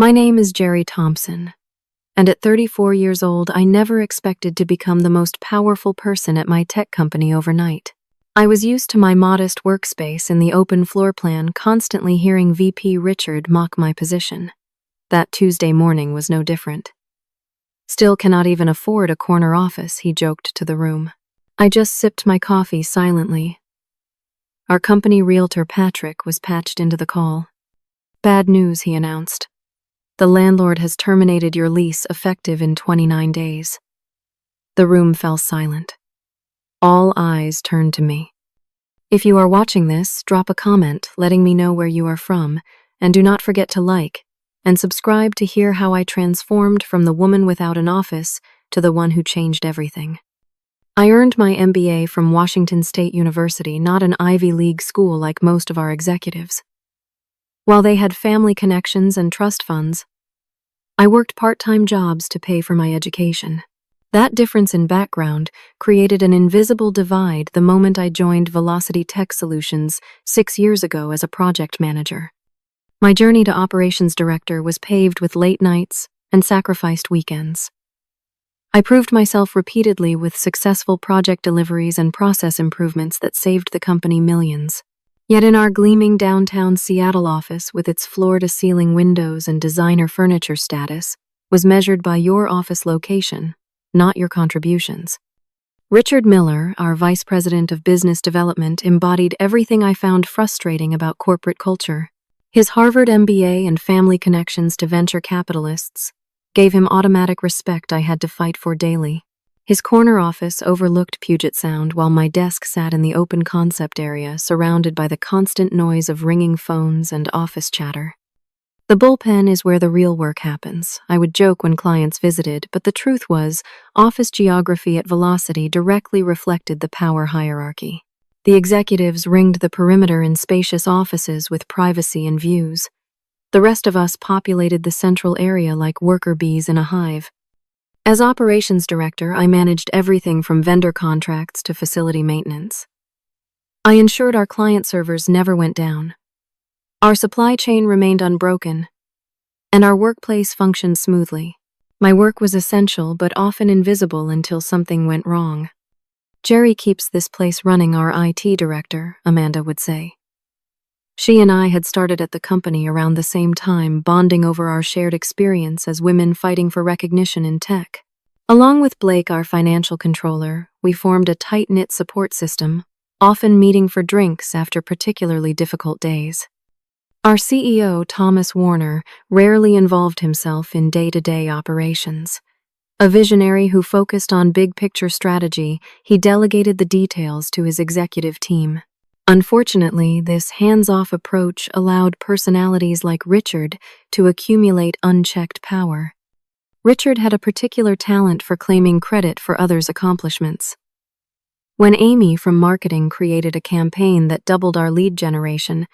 My name is Jerry Thompson, and at 34 years old, I never expected to become the most powerful person at my tech company overnight. I was used to my modest workspace in the open floor plan, constantly hearing VP Richard mock my position. That Tuesday morning was no different. Still cannot even afford a corner office, he joked to the room. I just sipped my coffee silently. Our company realtor Patrick was patched into the call. Bad news, he announced. The landlord has terminated your lease effective in 29 days. The room fell silent. All eyes turned to me. If you are watching this, drop a comment letting me know where you are from, and do not forget to like and subscribe to hear how I transformed from the woman without an office to the one who changed everything. I earned my MBA from Washington State University, not an Ivy League school like most of our executives. While they had family connections and trust funds, I worked part-time jobs to pay for my education. That difference in background created an invisible divide the moment I joined Velocity Tech Solutions 6 years ago as a project manager. My journey to operations director was paved with late nights and sacrificed weekends. I proved myself repeatedly with successful project deliveries and process improvements that saved the company millions. Yet in our gleaming downtown Seattle office, with its floor-to-ceiling windows and designer furniture status, was measured by your office location, not your contributions. Richard Miller, our vice president of business development, embodied everything I found frustrating about corporate culture. His Harvard MBA and family connections to venture capitalists gave him automatic respect I had to fight for daily. His corner office overlooked Puget Sound, while my desk sat in the open concept area, surrounded by the constant noise of ringing phones and office chatter. The bullpen is where the real work happens, I would joke when clients visited, but the truth was, office geography at Velocity directly reflected the power hierarchy. The executives ringed the perimeter in spacious offices with privacy and views. The rest of us populated the central area like worker bees in a hive. As operations director, I managed everything from vendor contracts to facility maintenance. I ensured our client servers never went down. Our supply chain remained unbroken, and our workplace functioned smoothly. My work was essential but often invisible until something went wrong. Jerry keeps this place running, our IT director, Amanda would say. She and I had started at the company around the same time, bonding over our shared experience as women fighting for recognition in tech. Along with Blake, our financial controller, we formed a tight-knit support system, often meeting for drinks after particularly difficult days. Our CEO, Thomas Warner, rarely involved himself in day-to-day operations. A visionary who focused on big-picture strategy, he delegated the details to his executive team. Unfortunately, this hands-off approach allowed personalities like Richard to accumulate unchecked power. Richard had a particular talent for claiming credit for others' accomplishments. When Amy from marketing created a campaign that doubled our lead generation,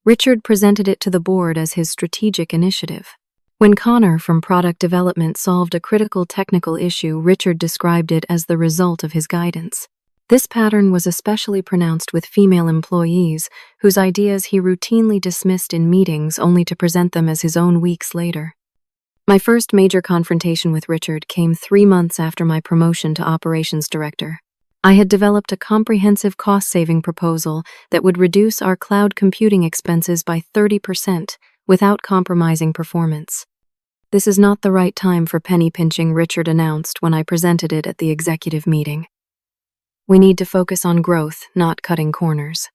Richard presented it to the board as his strategic initiative. When Connor from product development solved a critical technical issue, Richard described it as the result of his guidance. This pattern was especially pronounced with female employees, whose ideas he routinely dismissed in meetings only to present them as his own weeks later. My first major confrontation with Richard came 3 months after my promotion to operations director. I had developed a comprehensive cost-saving proposal that would reduce our cloud computing expenses by 30% without compromising performance. "This is not the right time for penny pinching," Richard announced when I presented it at the executive meeting. "We need to focus on growth, not cutting corners."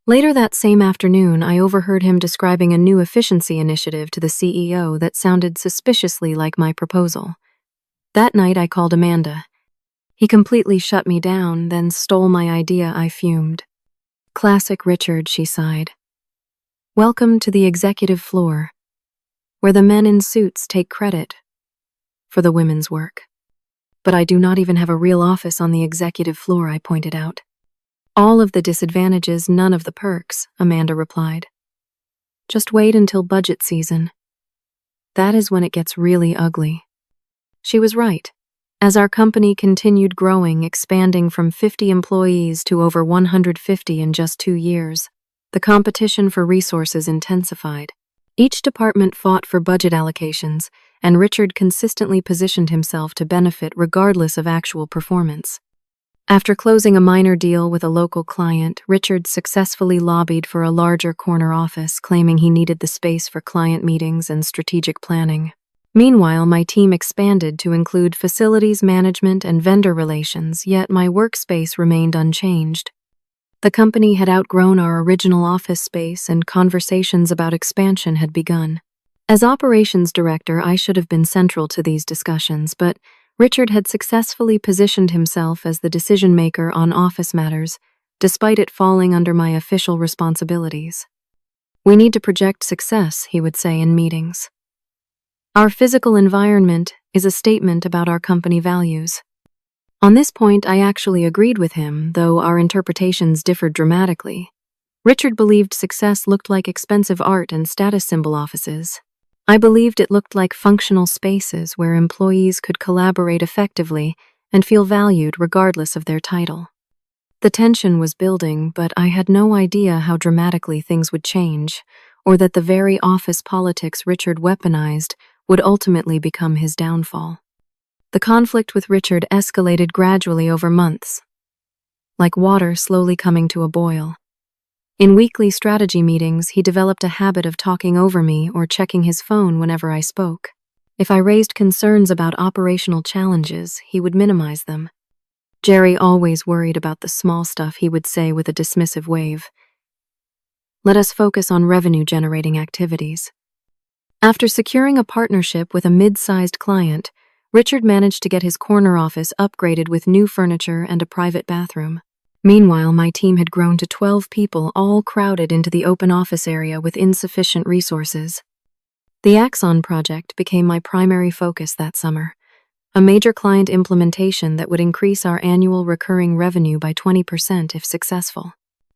Later that same afternoon, I overheard him describing a new efficiency initiative to the CEO that sounded suspiciously like my proposal. That night, I called Amanda. He completely shut me down, then stole my idea. I fumed. "Classic Richard," she sighed. "Welcome to the executive floor, where the men in suits take credit for the women's work." "But I do not even have a real office on the executive floor," I pointed out. "All of the disadvantages, none of the perks," Amanda replied. "Just wait until budget season. That is when it gets really ugly." She was right. As our company continued growing, expanding from 50 employees to over 150 in just 2 years, the competition for resources intensified. Each department fought for budget allocations, and Richard consistently positioned himself to benefit regardless of actual performance. After closing a minor deal with a local client, Richard successfully lobbied for a larger corner office, claiming he needed the space for client meetings and strategic planning. Meanwhile, my team expanded to include facilities management and vendor relations, yet my workspace remained unchanged. The company had outgrown our original office space, and conversations about expansion had begun. As operations director, I should have been central to these discussions, but Richard had successfully positioned himself as the decision-maker on office matters, despite it falling under my official responsibilities. "We need to project success," he would say in meetings. "Our physical environment is a statement about our company values." On this point, I actually agreed with him, though our interpretations differed dramatically. Richard believed success looked like expensive art and status symbol offices. I believed it looked like functional spaces where employees could collaborate effectively and feel valued regardless of their title. The tension was building, but I had no idea how dramatically things would change, or that the very office politics Richard weaponized would ultimately become his downfall. The conflict with Richard escalated gradually over months, like water slowly coming to a boil. In weekly strategy meetings, he developed a habit of talking over me or checking his phone whenever I spoke. If I raised concerns about operational challenges, he would minimize them. "Jerry always worried about the small stuff," he would say with a dismissive wave. "Let us focus on revenue-generating activities." After securing a partnership with a mid-sized client, Richard managed to get his corner office upgraded with new furniture and a private bathroom. Meanwhile, my team had grown to 12 people, all crowded into the open office area with insufficient resources. The Axon project became my primary focus that summer, a major client implementation that would increase our annual recurring revenue by 20% if successful.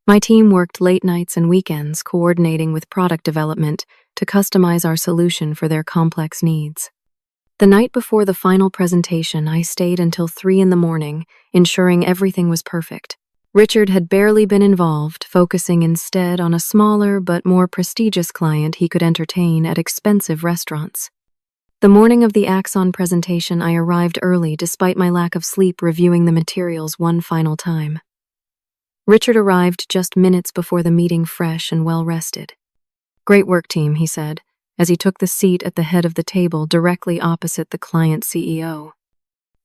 My team worked late nights and weekends, coordinating with product development to customize our solution for their complex needs. The night before the final presentation, I stayed until 3 a.m, ensuring everything was perfect. Richard had barely been involved, focusing instead on a smaller but more prestigious client he could entertain at expensive restaurants. The morning of the Axon presentation, I arrived early despite my lack of sleep, reviewing the materials one final time. Richard arrived just minutes before the meeting, fresh and well-rested. "Great work, team," he said, as he took the seat at the head of the table directly opposite the client CEO.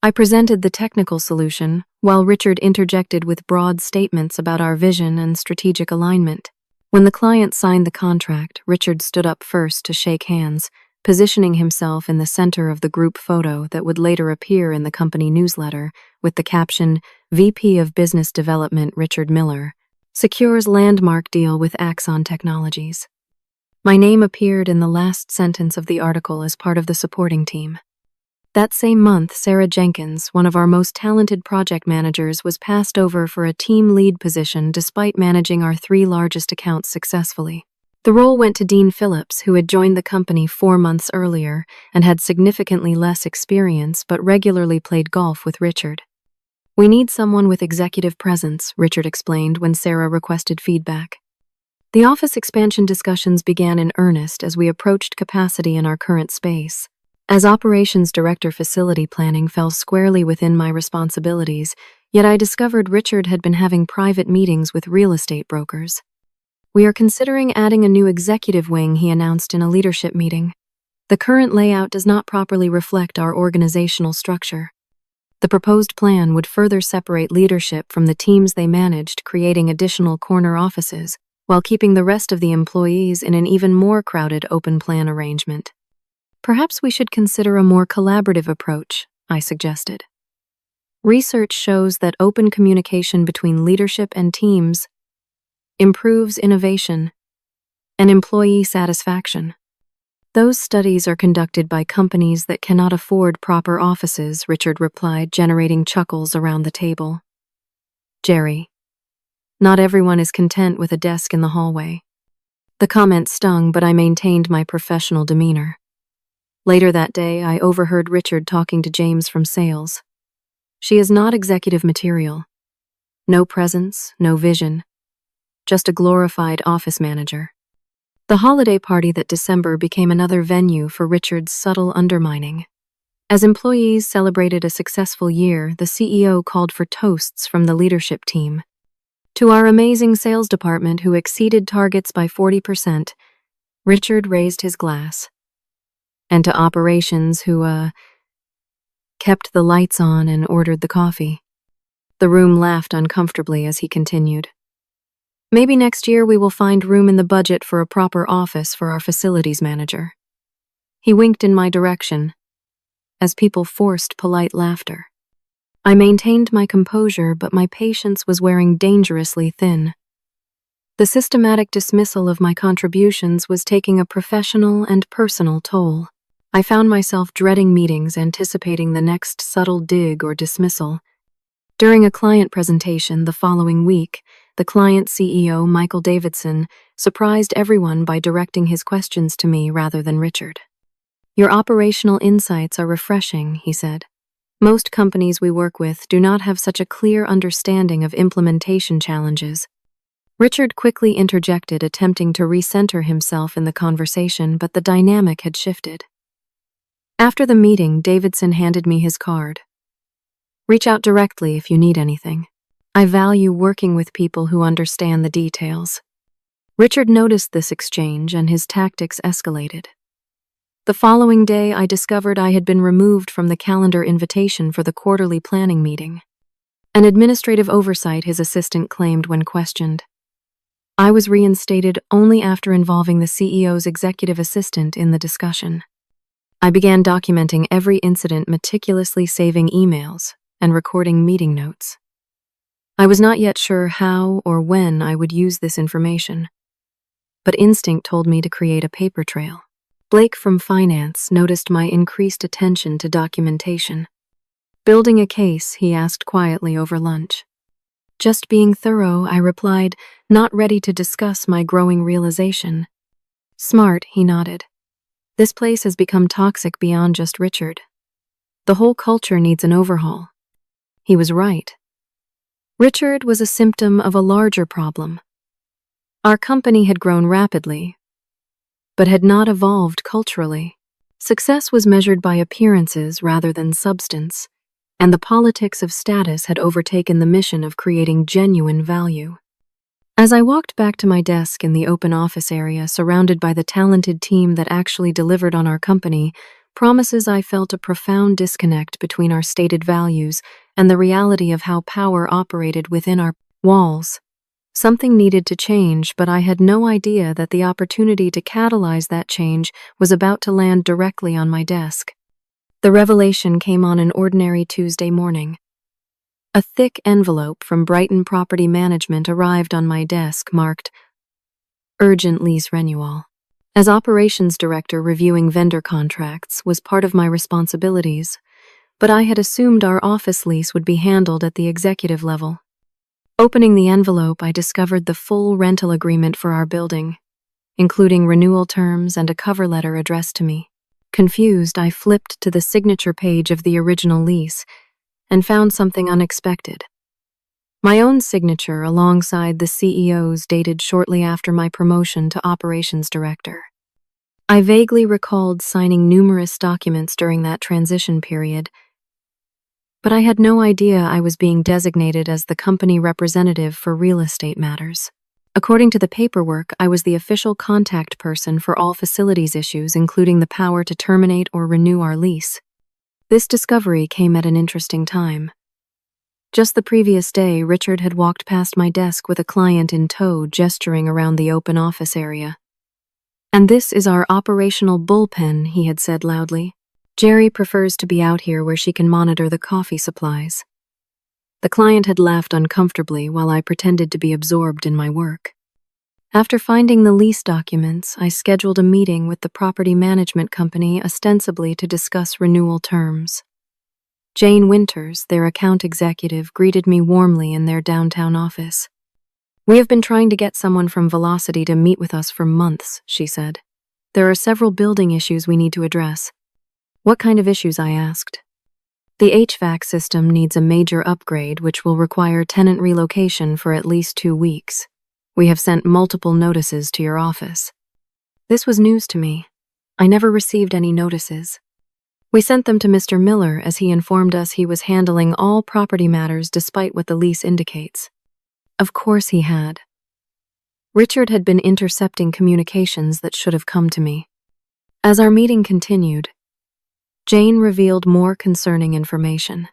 I presented the technical solution, while Richard interjected with broad statements about our vision and strategic alignment. When the client signed the contract, Richard stood up first to shake hands, positioning himself in the center of the group photo that would later appear in the company newsletter with the caption, "VP of Business Development Richard Miller secures landmark deal with Axon Technologies." My name appeared in the last sentence of the article as part of the supporting team. That same month, Sarah Jenkins, one of our most talented project managers, was passed over for a team lead position despite managing our 3 largest accounts successfully. The role went to Dean Phillips, who had joined the company 4 months earlier and had significantly less experience but regularly played golf with Richard. "We need someone with executive presence," Richard explained when Sarah requested feedback. The office expansion discussions began in earnest as we approached capacity in our current space. As operations director, facility planning fell squarely within my responsibilities, yet I discovered Richard had been having private meetings with real estate brokers. "We are considering adding a new executive wing," he announced in a leadership meeting. "The current layout does not properly reflect our organizational structure." The proposed plan would further separate leadership from the teams they managed, creating additional corner offices, while keeping the rest of the employees in an even more crowded open plan arrangement. "Perhaps we should consider a more collaborative approach," I suggested. "Research shows that open communication between leadership and teams improves innovation and employee satisfaction." "Those studies are conducted by companies that cannot afford proper offices," Richard replied, generating chuckles around the table. "Jerry, not everyone is content with a desk in the hallway." The comment stung, but I maintained my professional demeanor. Later that day, I overheard Richard talking to James from sales. "She is not executive material. No presence, no vision. Just a glorified office manager." The holiday party that December became another venue for Richard's subtle undermining. As employees celebrated a successful year, the CEO called for toasts from the leadership team. To our amazing sales department who exceeded targets by 40%, Richard raised his glass. And to operations who, kept the lights on and ordered the coffee. The room laughed uncomfortably as he continued. Maybe next year we will find room in the budget for a proper office for our facilities manager. He winked in my direction, as people forced polite laughter. I maintained my composure, but my patience was wearing dangerously thin. The systematic dismissal of my contributions was taking a professional and personal toll. I found myself dreading meetings, anticipating the next subtle dig or dismissal. During a client presentation the following week, the client CEO, Michael Davidson, surprised everyone by directing his questions to me rather than Richard. "Your operational insights are refreshing," he said. "Most companies we work with do not have such a clear understanding of implementation challenges." Richard quickly interjected, attempting to recenter himself in the conversation, but the dynamic had shifted. After the meeting, Davidson handed me his card. "Reach out directly if you need anything. I value working with people who understand the details." Richard noticed this exchange and his tactics escalated. The following day, I discovered I had been removed from the calendar invitation for the quarterly planning meeting. An administrative oversight, his assistant claimed when questioned. I was reinstated only after involving the CEO's executive assistant in the discussion. I began documenting every incident, meticulously saving emails and recording meeting notes. I was not yet sure how or when I would use this information, but instinct told me to create a paper trail. Blake from finance noticed my increased attention to documentation. "Building a case?" he asked quietly over lunch. "Just being thorough," I replied, not ready to discuss my growing realization. "Smart," he nodded. "This place has become toxic beyond just Richard. The whole culture needs an overhaul." He was right. Richard was a symptom of a larger problem. Our company had grown rapidly, but had not evolved culturally. Success was measured by appearances rather than substance, and the politics of status had overtaken the mission of creating genuine value. As I walked back to my desk in the open office area, surrounded by the talented team that actually delivered on our company promises, I felt a profound disconnect between our stated values and the reality of how power operated within our walls. Something needed to change, but I had no idea that the opportunity to catalyze that change was about to land directly on my desk. The revelation came on an ordinary Tuesday morning. A thick envelope from Brighton Property Management arrived on my desk marked Urgent Lease Renewal. As operations director, reviewing vendor contracts was part of my responsibilities, but I had assumed our office lease would be handled at the executive level. Opening the envelope, I discovered the full rental agreement for our building, including renewal terms and a cover letter addressed to me. Confused, I flipped to the signature page of the original lease and found something unexpected. My own signature alongside the CEO's, dated shortly after my promotion to operations director. I vaguely recalled signing numerous documents during that transition period, but I had no idea I was being designated as the company representative for real estate matters. According to the paperwork, I was the official contact person for all facilities issues, including the power to terminate or renew our lease. This discovery came at an interesting time. Just the previous day, Richard had walked past my desk with a client in tow, gesturing around the open office area. "And this is our operational bullpen," he had said loudly. "Jerry prefers to be out here where she can monitor the coffee supplies." The client had laughed uncomfortably while I pretended to be absorbed in my work. After finding the lease documents, I scheduled a meeting with the property management company, ostensibly to discuss renewal terms. Jane Winters, their account executive, greeted me warmly in their downtown office. "We have been trying to get someone from Velocity to meet with us for months," she said. "There are several building issues we need to address." "What kind of issues?" I asked. "The HVAC system needs a major upgrade, which will require tenant relocation for at least 2 weeks. We have sent multiple notices to your office." This was news to me. I never received any notices. We sent them to Mr. Miller as he informed us he was handling all property matters despite what the lease indicates. Of course he had. Richard had been intercepting communications that should have come to me. As our meeting continued, Jane revealed more concerning information.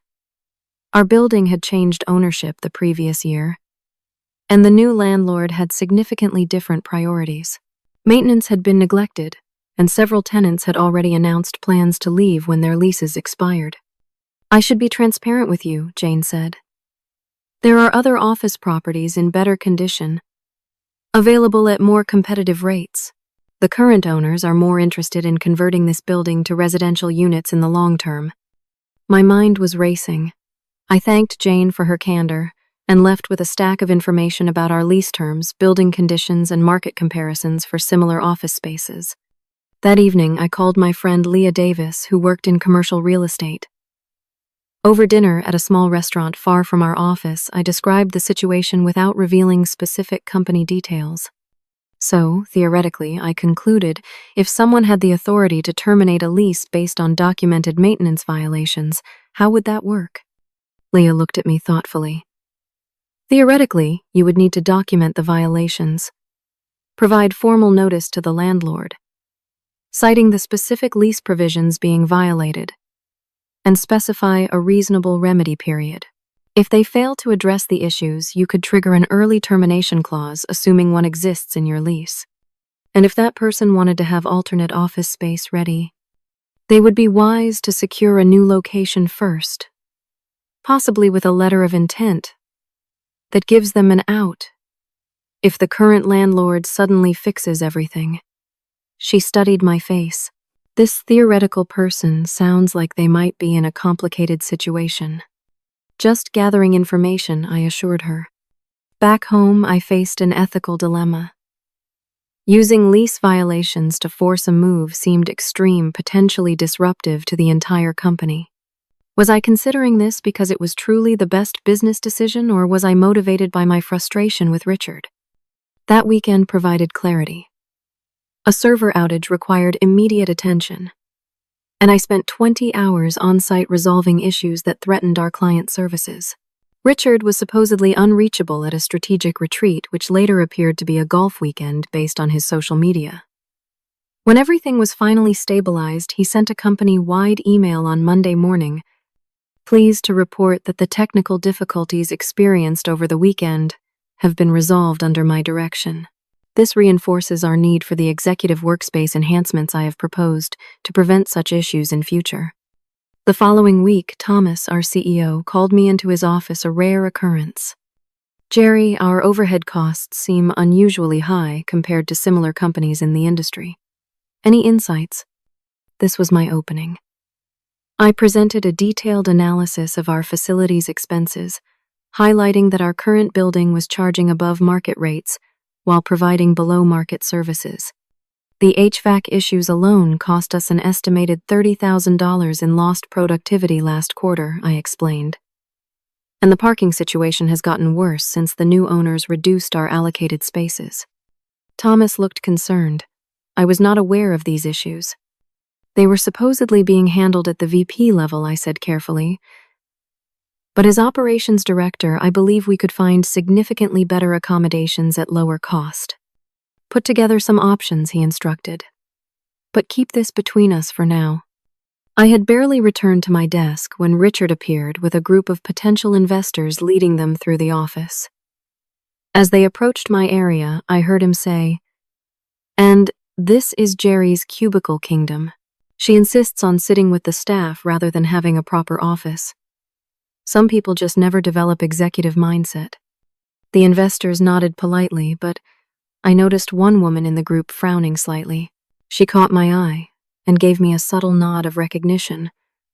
Our building had changed ownership the previous year, and the new landlord had significantly different priorities. Maintenance had been neglected, and several tenants had already announced plans to leave when their leases expired. I should be transparent with you, Jane said. There are other office properties in better condition, available at more competitive rates. The current owners are more interested in converting this building to residential units in the long term. My mind was racing. I thanked Jane for her candor and left with a stack of information about our lease terms, building conditions, and market comparisons for similar office spaces. That evening, I called my friend Leah Davis, who worked in commercial real estate. Over dinner at a small restaurant far from our office, I described the situation without revealing specific company details. So, theoretically, I concluded, if someone had the authority to terminate a lease based on documented maintenance violations, how would that work? Leah looked at me thoughtfully. Theoretically, you would need to document the violations, provide formal notice to the landlord, citing the specific lease provisions being violated, and specify a reasonable remedy period. If they fail to address the issues, you could trigger an early termination clause, assuming one exists in your lease. And if that person wanted to have alternate office space ready, they would be wise to secure a new location first, possibly with a letter of intent that gives them an out if the current landlord suddenly fixes everything. She studied my face. This theoretical person sounds like they might be in a complicated situation. Just gathering information, I assured her. Back home, I faced an ethical dilemma. Using lease violations to force a move seemed extreme, potentially disruptive to the entire company. Was I considering this because it was truly the best business decision, or was I motivated by my frustration with Richard? That weekend provided clarity. A server outage required immediate attention, and I spent 20 hours on-site resolving issues that threatened our client services. Richard was supposedly unreachable at a strategic retreat, which later appeared to be a golf weekend based on his social media. When everything was finally stabilized, he sent a company-wide email on Monday morning, pleased to report that the technical difficulties experienced over the weekend have been resolved under my direction. This reinforces our need for the executive workspace enhancements I have proposed to prevent such issues in future. The following week, Thomas, our CEO, called me into his office, a rare occurrence. Jerry, our overhead costs seem unusually high compared to similar companies in the industry. Any insights? This was my opening. I presented a detailed analysis of our facility's expenses, highlighting that our current building was charging above market rates while providing below-market services. The HVAC issues alone cost us an estimated $30,000 in lost productivity last quarter, I explained. And the parking situation has gotten worse since the new owners reduced our allocated spaces. Thomas looked concerned. I was not aware of these issues. They were supposedly being handled at the VP level, I said carefully. But as operations director, I believe we could find significantly better accommodations at lower cost. Put together some options, he instructed. But keep this between us for now. I had barely returned to my desk when Richard appeared with a group of potential investors leading them through the office. As they approached my area, I heard him say, "And this is Jerry's cubicle kingdom. She insists on sitting with the staff rather than having a proper office. Some people just never develop executive mindset." The investors nodded politely, but I noticed one woman in the group frowning slightly. She caught my eye and gave me a subtle nod of recognition,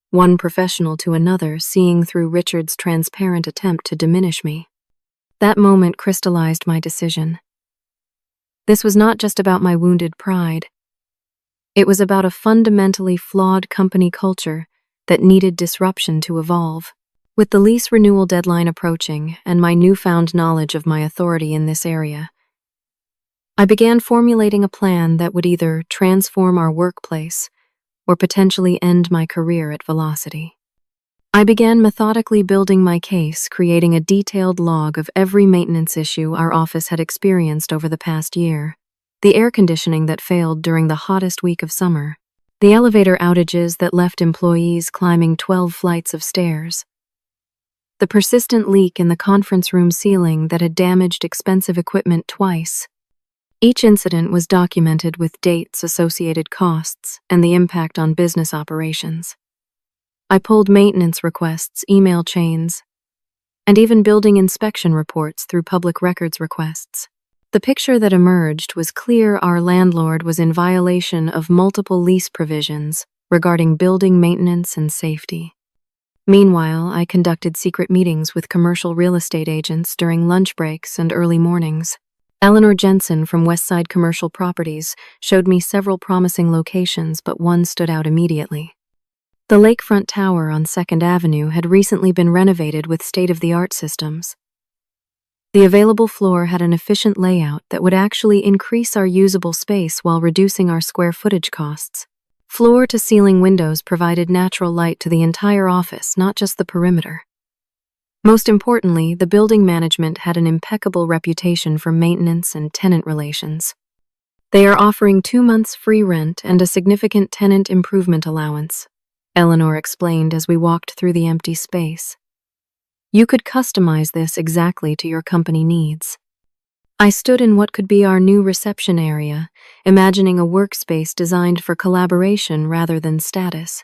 one professional to another seeing through Richard's transparent attempt to diminish me. That moment crystallized my decision. This was not just about my wounded pride. It was about a fundamentally flawed company culture that needed disruption to evolve. With the lease renewal deadline approaching and my newfound knowledge of my authority in this area, I began formulating a plan that would either transform our workplace or potentially end my career at Velocity. I began methodically building my case, creating a detailed log of every maintenance issue our office had experienced over the past year. The air conditioning that failed during the hottest week of summer, the elevator outages that left employees climbing 12 flights of stairs, the persistent leak in the conference room ceiling that had damaged expensive equipment twice. Each incident was documented with dates, associated costs, and the impact on business operations. I pulled maintenance requests, email chains, and even building inspection reports through public records requests. The picture that emerged was clear: our landlord was in violation of multiple lease provisions regarding building maintenance and safety. Meanwhile, I conducted secret meetings with commercial real estate agents during lunch breaks and early mornings. Eleanor Jensen from Westside Commercial Properties showed me several promising locations, but one stood out immediately. The lakefront tower on 2nd Avenue had recently been renovated with state-of-the-art systems. The available floor had an efficient layout that would actually increase our usable space while reducing our square footage costs. Floor-to-ceiling windows provided natural light to the entire office, not just the perimeter. Most importantly, the building management had an impeccable reputation for maintenance and tenant relations. They are offering 2 months free rent and a significant tenant improvement allowance, Eleanor explained as we walked through the empty space. You could customize this exactly to your company needs. I stood in what could be our new reception area, imagining a workspace designed for collaboration rather than status.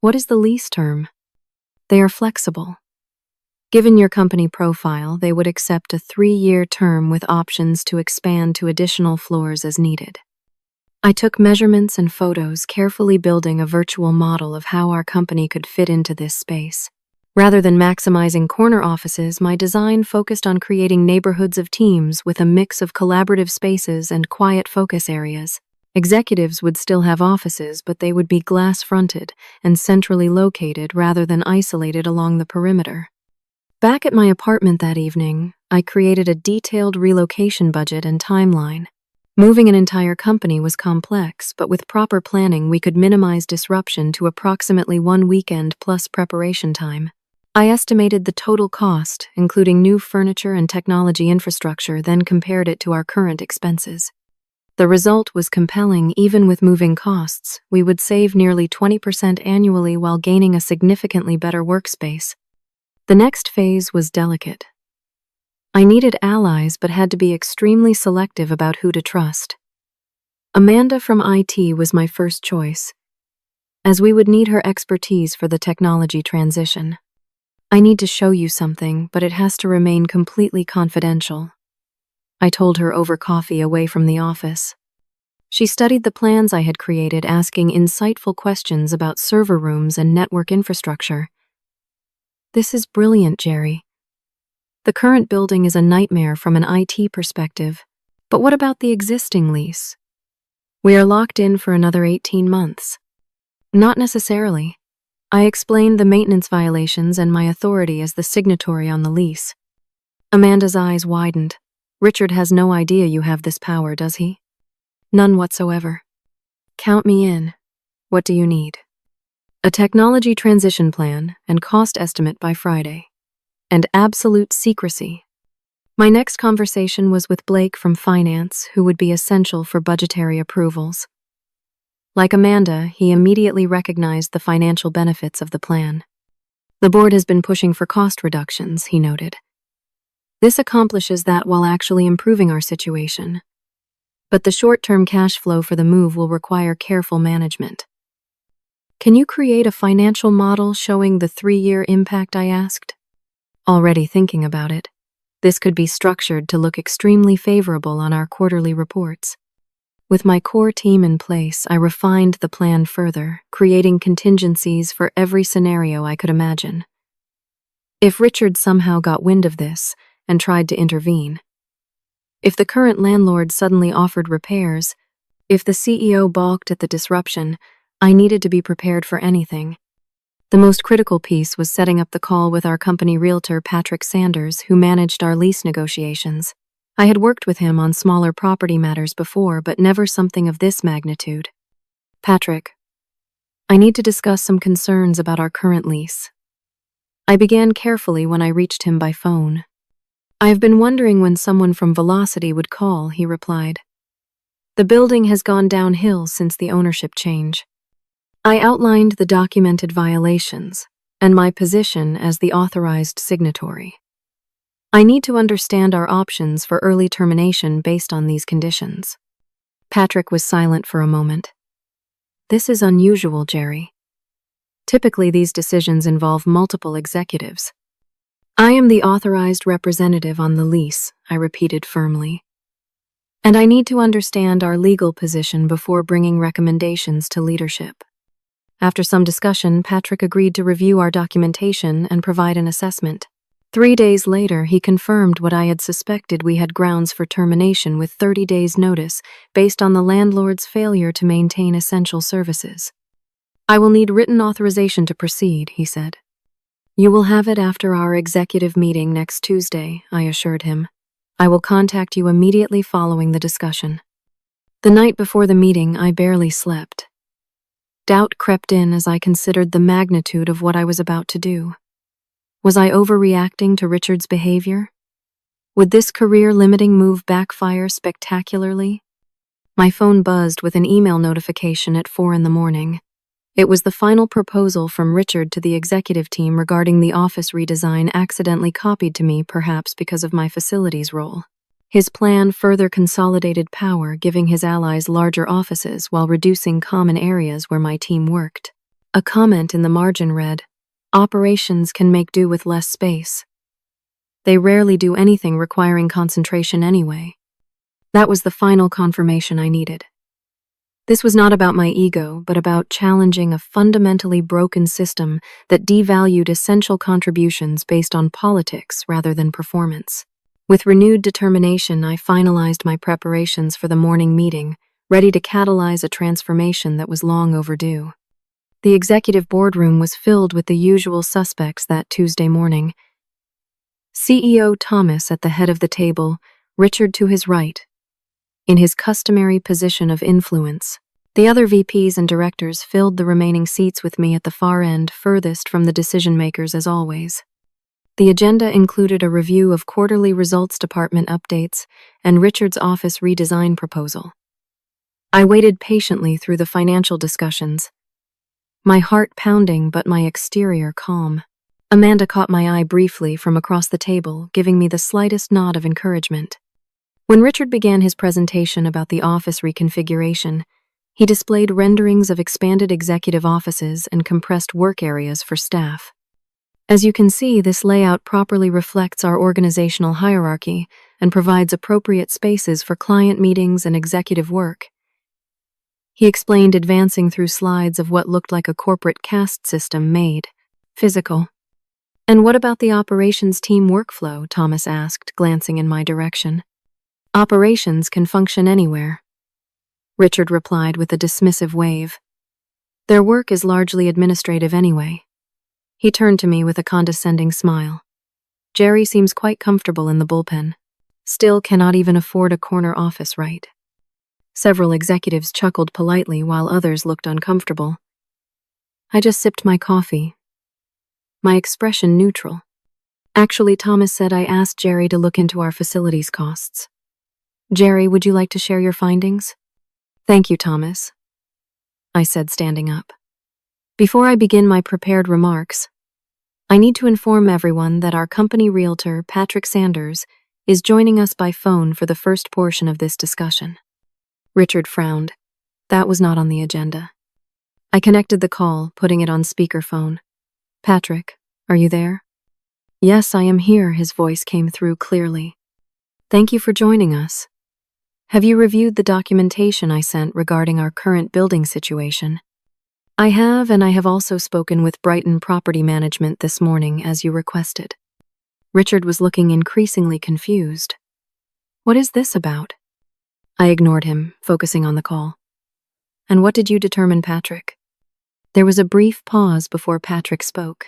What is the lease term? They are flexible. Given your company profile, they would accept a 3-year term with options to expand to additional floors as needed. I took measurements and photos, carefully building a virtual model of how our company could fit into this space. Rather than maximizing corner offices, my design focused on creating neighborhoods of teams with a mix of collaborative spaces and quiet focus areas. Executives would still have offices, but they would be glass-fronted and centrally located rather than isolated along the perimeter. Back at my apartment that evening, I created a detailed relocation budget and timeline. Moving an entire company was complex, but with proper planning we could minimize disruption to approximately 1 weekend plus preparation time. I estimated the total cost, including new furniture and technology infrastructure, then compared it to our current expenses. The result was compelling. Even with moving costs, we would save nearly 20% annually while gaining a significantly better workspace. The next phase was delicate. I needed allies but had to be extremely selective about who to trust. Amanda from IT was my first choice, as we would need her expertise for the technology transition. I need to show you something, but it has to remain completely confidential, I told her over coffee away from the office. She studied the plans I had created, asking insightful questions about server rooms and network infrastructure. This is brilliant, Jerry. The current building is a nightmare from an IT perspective, but what about the existing lease? We are locked in for another 18 months. Not necessarily. I explained the maintenance violations and my authority as the signatory on the lease. Amanda's eyes widened. Richard has no idea you have this power, does he? None whatsoever. Count me in. What do you need? A technology transition plan and cost estimate by Friday. And absolute secrecy. My next conversation was with Blake from finance, who would be essential for budgetary approvals. Like Amanda, he immediately recognized the financial benefits of the plan. The board has been pushing for cost reductions, he noted. This accomplishes that while actually improving our situation. But the short-term cash flow for the move will require careful management. Can you create a financial model showing the 3-year impact, I asked? Already thinking about it. This could be structured to look extremely favorable on our quarterly reports. With my core team in place, I refined the plan further, creating contingencies for every scenario I could imagine. If Richard somehow got wind of this and tried to intervene, if the current landlord suddenly offered repairs, if the CEO balked at the disruption, I needed to be prepared for anything. The most critical piece was setting up the call with our company realtor, Patrick Sanders, who managed our lease negotiations. I had worked with him on smaller property matters before, but never something of this magnitude. Patrick, I need to discuss some concerns about our current lease. I began carefully when I reached him by phone. I have been wondering when someone from Velocity would call, he replied. The building has gone downhill since the ownership change. I outlined the documented violations and my position as the authorized signatory. I need to understand our options for early termination based on these conditions. Patrick was silent for a moment. This is unusual, Jerry. Typically, these decisions involve multiple executives. I am the authorized representative on the lease, I repeated firmly. And I need to understand our legal position before bringing recommendations to leadership. After some discussion, Patrick agreed to review our documentation and provide an assessment. 3 days later, he confirmed what I had suspected: we had grounds for termination with 30 days' notice based on the landlord's failure to maintain essential services. I will need written authorization to proceed, he said. You will have it after our executive meeting next Tuesday, I assured him. I will contact you immediately following the discussion. The night before the meeting, I barely slept. Doubt crept in as I considered the magnitude of what I was about to do. Was I overreacting to Richard's behavior? Would this career-limiting move backfire spectacularly? My phone buzzed with an email notification at 4 a.m. It was the final proposal from Richard to the executive team regarding the office redesign, accidentally copied to me, perhaps because of my facilities role. His plan further consolidated power, giving his allies larger offices while reducing common areas where my team worked. A comment in the margin read, "Operations can make do with less space. They rarely do anything requiring concentration anyway." That was the final confirmation I needed. This was not about my ego, but about challenging a fundamentally broken system that devalued essential contributions based on politics rather than performance. With renewed determination, I finalized my preparations for the morning meeting, ready to catalyze a transformation that was long overdue. The executive boardroom was filled with the usual suspects that Tuesday morning. CEO Thomas at the head of the table, Richard to his right, in his customary position of influence. The other VPs and directors filled the remaining seats with me at the far end, furthest from the decision-makers as always. The agenda included a review of quarterly results department updates and Richard's office redesign proposal. I waited patiently through the financial discussions, my heart pounding but my exterior calm. Amanda caught my eye briefly from across the table, giving me the slightest nod of encouragement. When Richard began his presentation about the office reconfiguration, he displayed renderings of expanded executive offices and compressed work areas for staff. As you can see, this layout properly reflects our organizational hierarchy and provides appropriate spaces for client meetings and executive work. He explained, advancing through slides of what looked like a corporate caste system made physical. And what about the operations team workflow? Thomas asked, glancing in my direction. Operations can function anywhere, Richard replied with a dismissive wave. Their work is largely administrative anyway. He turned to me with a condescending smile. Jerry seems quite comfortable in the bullpen. Still cannot even afford a corner office, right? Several executives chuckled politely while others looked uncomfortable. I just sipped my coffee, my expression neutral. Actually, Thomas said I asked Jerry to look into our facilities costs. Jerry, would you like to share your findings? Thank you, Thomas, I said, standing up. Before I begin my prepared remarks, I need to inform everyone that our company realtor, Patrick Sanders, is joining us by phone for the first portion of this discussion. Richard frowned. That was not on the agenda. I connected the call, putting it on speakerphone. Patrick, are you there? Yes, I am here, his voice came through clearly. Thank you for joining us. Have you reviewed the documentation I sent regarding our current building situation? I have, and I have also spoken with Brighton Property Management this morning, as you requested. Richard was looking increasingly confused. What is this about? I ignored him, focusing on the call. And what did you determine, Patrick? There was a brief pause before Patrick spoke.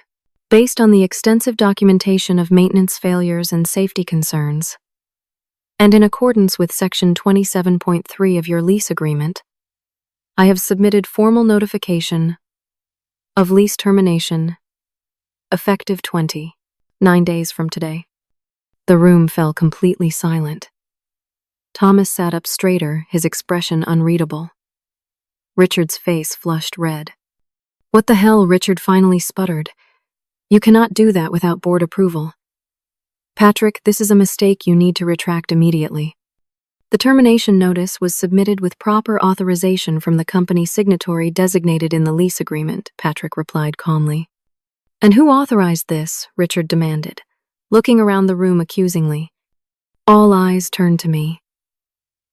Based on the extensive documentation of maintenance failures and safety concerns, And in accordance with Section 27.3 of your lease agreement, I have submitted formal notification of lease termination, effective 29 days from today. The room fell completely silent. Thomas sat up straighter, his expression unreadable. Richard's face flushed red. "What the hell?" Richard finally sputtered. "You cannot do that without board approval. Patrick, this is a mistake you need to retract immediately." The termination notice was submitted with proper authorization from the company signatory designated in the lease agreement, Patrick replied calmly. "And who authorized this?" Richard demanded, looking around the room accusingly. All eyes turned to me.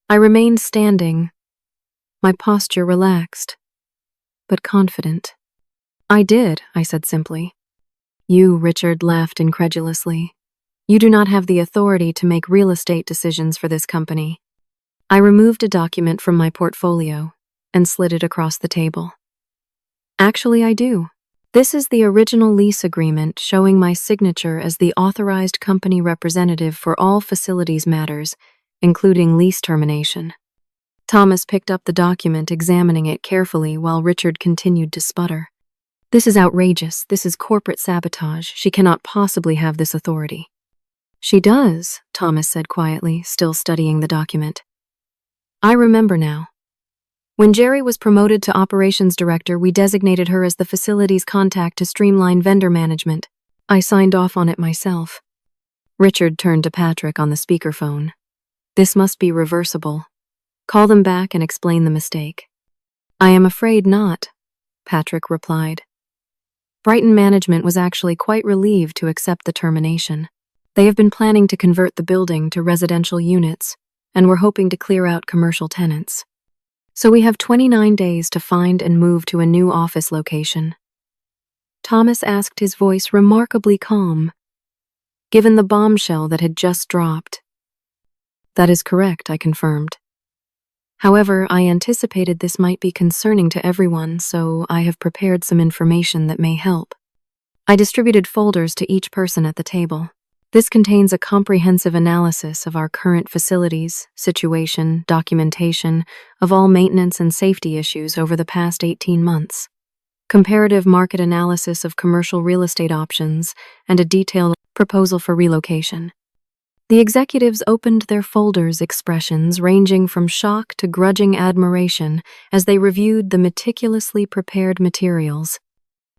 I remained standing, my posture relaxed, but confident. "I did," I said simply. "You," Richard laughed incredulously. "You do not have the authority to make real estate decisions for this company." I removed a document from my portfolio and slid it across the table. "Actually, I do. This is the original lease agreement showing my signature as the authorized company representative for all facilities matters, including lease termination." Thomas picked up the document, examining it carefully while Richard continued to sputter. "This is outrageous. This is corporate sabotage. She cannot possibly have this authority." "She does," Thomas said quietly, still studying the document. "I remember now. When Jerry was promoted to operations director, we designated her as the facility's contact to streamline vendor management. I signed off on it myself." Richard turned to Patrick on the speakerphone. "This must be reversible. Call them back and explain the mistake." "I am afraid not," Patrick replied. Brighton management was actually quite relieved to accept the termination. They have been planning to convert the building to residential units, and were hoping to clear out commercial tenants. So we have 29 days to find and move to a new office location. Thomas asked, his voice remarkably calm, given the bombshell that had just dropped. "That is correct," I confirmed. "However, I anticipated this might be concerning to everyone, so I have prepared some information that may help." I distributed folders to each person at the table. This contains a comprehensive analysis of our current facilities, situation, documentation of all maintenance and safety issues over the past 18 months, comparative market analysis of commercial real estate options, and a detailed proposal for relocation. The executives opened their folders, expressions ranging from shock to grudging admiration as they reviewed the meticulously prepared materials.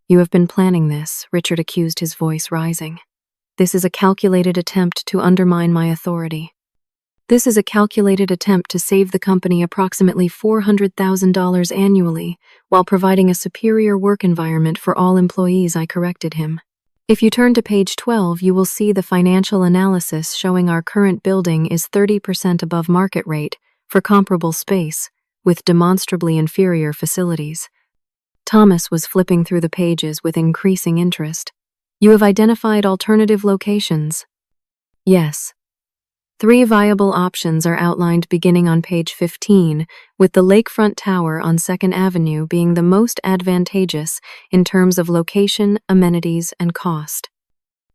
"You have been planning this," Richard accused, his voice rising. "This is a calculated attempt to undermine my authority. This is a calculated attempt to save the company approximately $400,000 annually while providing a superior work environment for all employees," I corrected him. "If you turn to page 12, you will see the financial analysis showing our current building is 30% above market rate for comparable space, with demonstrably inferior facilities." Thomas was flipping through the pages with increasing interest. "You have identified alternative locations?" "Yes. 3 viable options are outlined beginning on page 15, with the lakefront tower on 2nd Avenue being the most advantageous in terms of location, amenities, and cost."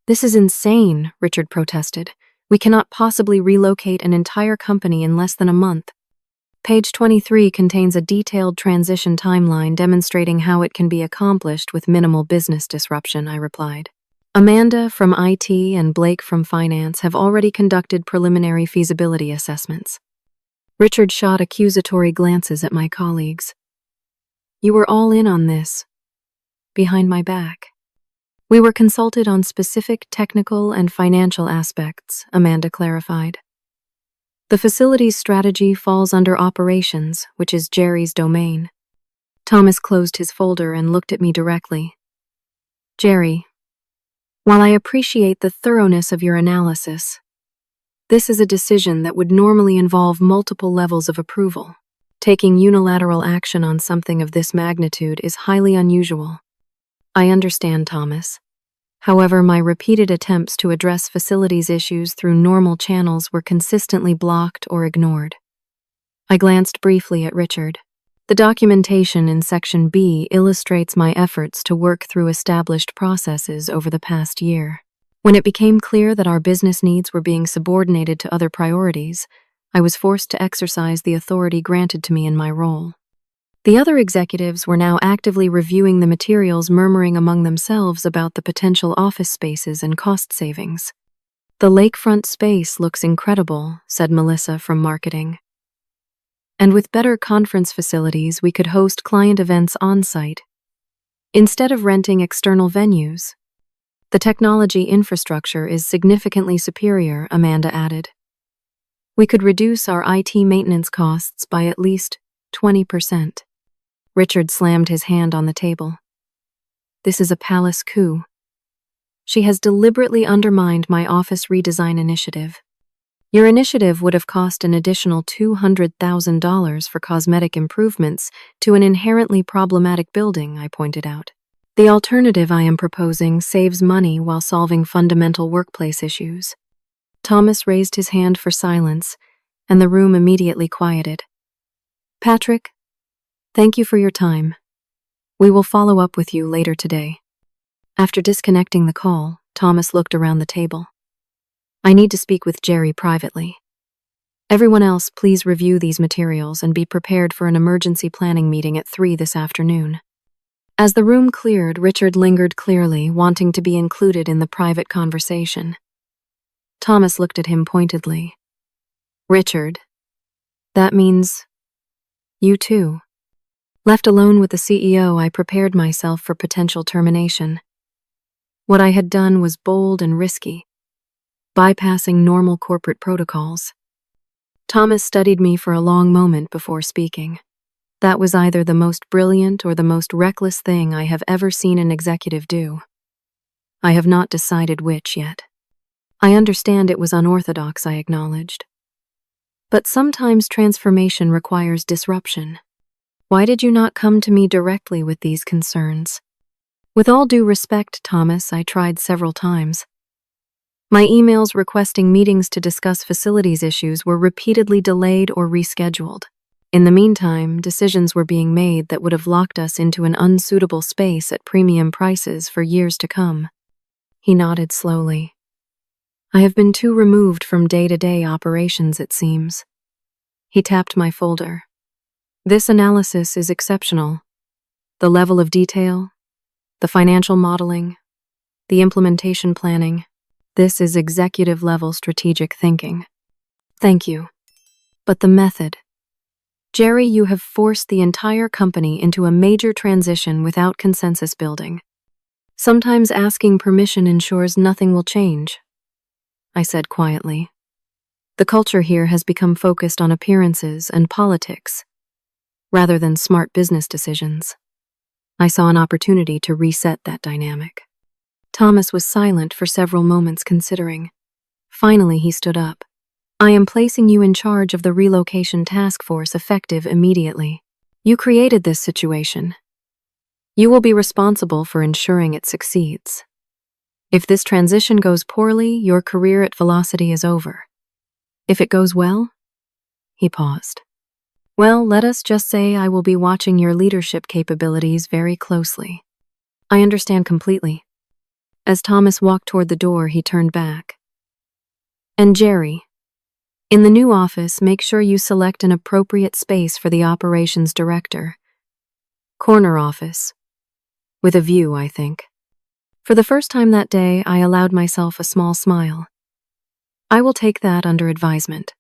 "This is insane," Richard protested. "We cannot possibly relocate an entire company in less than a month." Page 23 contains a detailed transition timeline demonstrating how it can be accomplished with minimal business disruption, I replied. "Amanda from IT and Blake from Finance have already conducted preliminary feasibility assessments." Richard shot accusatory glances at my colleagues. "You were all in on this, behind my back." "We were consulted on specific technical and financial aspects," Amanda clarified. "The facility's strategy falls under operations, which is Jerry's domain." Thomas closed his folder and looked at me directly. "Jerry, while I appreciate the thoroughness of your analysis, this is a decision that would normally involve multiple levels of approval. Taking unilateral action on something of this magnitude is highly unusual." "I understand, Thomas. However, my repeated attempts to address facilities issues through normal channels were consistently blocked or ignored." I glanced briefly at Richard. "The documentation in Section B illustrates my efforts to work through established processes over the past year. When it became clear that our business needs were being subordinated to other priorities, I was forced to exercise the authority granted to me in my role. The other executives were now actively reviewing the materials, murmuring among themselves about the potential office spaces and cost savings. "The lakefront space looks incredible," said Melissa from marketing. "And with better conference facilities, we could host client events on-site, instead of renting external venues. The technology infrastructure is significantly superior," Amanda added. "We could reduce our IT maintenance costs by at least 20%. Richard slammed his hand on the table. "This is a palace coup. She has deliberately undermined my office redesign initiative. Your initiative would have cost an additional $200,000 for cosmetic improvements to an inherently problematic building," I pointed out. "The alternative I am proposing saves money while solving fundamental workplace issues." Thomas raised his hand for silence, and the room immediately quieted. "Patrick, thank you for your time. We will follow up with you later today." After disconnecting the call, Thomas looked around the table. "I need to speak with Jerry privately. Everyone else, please review these materials and be prepared for an emergency planning meeting at 3 this afternoon." As the room cleared, Richard lingered, clearly wanting to be included in the private conversation. Thomas looked at him pointedly. "Richard, that means you too." Left alone with the CEO, I prepared myself for potential termination. What I had done was bold and risky, bypassing normal corporate protocols. Thomas studied me for a long moment before speaking. "That was either the most brilliant or the most reckless thing I have ever seen an executive do. I have not decided which yet. I understand it was unorthodox," I acknowledged. "But sometimes transformation requires disruption. Why did you not come to me directly with these concerns?" "With all due respect, Thomas, I tried several times. My emails requesting meetings to discuss facilities issues were repeatedly delayed or rescheduled. In the meantime, decisions were being made that would have locked us into an unsuitable space at premium prices for years to come." He nodded slowly. "I have been too removed from day-to-day operations, it seems." He tapped my folder. "This analysis is exceptional. The level of detail, the financial modeling, the implementation planning. This is executive-level strategic thinking." "Thank you. But the method. Jerry, you have forced the entire company into a major transition without consensus building. Sometimes asking permission ensures nothing will change," I said quietly. "The culture here has become focused on appearances and politics, rather than smart business decisions." I saw an opportunity to reset that dynamic. Thomas was silent for several moments, considering. Finally, he stood up. "I am placing you in charge of the relocation task force, effective immediately. You created this situation. You will be responsible for ensuring it succeeds. If this transition goes poorly, your career at Velocity is over. If it goes well?" He paused. "Well, let us just say I will be watching your leadership capabilities very closely." "I understand completely." As Thomas walked toward the door, he turned back. "And Jerry, in the new office, make sure you select an appropriate space for the operations director. Corner office. With a view, I think." For the first time that day, I allowed myself a small smile. "I will take that under advisement."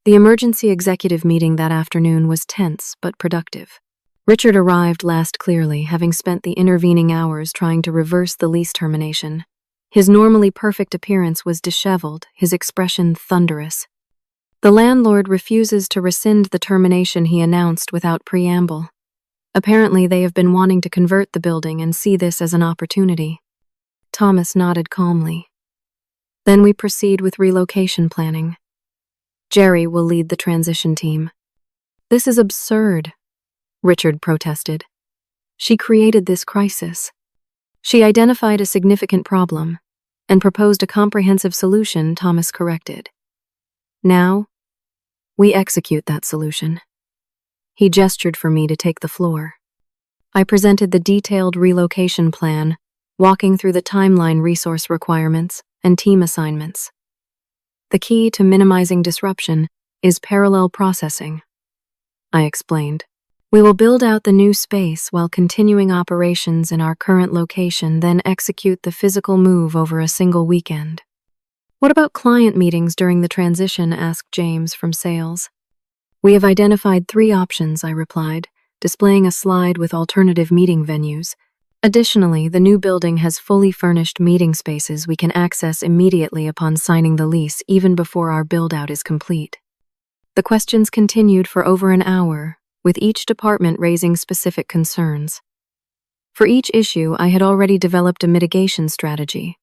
The emergency executive meeting that afternoon was tense but productive. Richard arrived last, clearly, having spent the intervening hours trying to reverse the lease termination. His normally perfect appearance was disheveled, his expression thunderous. "The landlord refuses to rescind the termination he announced without preamble. Apparently, they have been wanting to convert the building and see this as an opportunity." Thomas nodded calmly. "Then we proceed with relocation planning. Jerry will lead the transition team." "This is absurd," Richard protested. "She created this crisis. She identified a significant problem and proposed a comprehensive solution," Thomas corrected. "Now, we execute that solution." He gestured for me to take the floor. I presented the detailed relocation plan, walking through the timeline, resource requirements, and team assignments. The key to minimizing disruption is parallel processing, I explained. We will build out the new space while continuing operations in our current location, then execute the physical move over a single weekend. What about client meetings during the transition? Asked James from sales. We have identified 3 options, I replied, displaying a slide with alternative meeting venues. Additionally, the new building has fully furnished meeting spaces we can access immediately upon signing the lease, even before our build-out is complete. The questions continued for over an hour, with each department raising specific concerns. For each issue, I had already developed a mitigation strategy,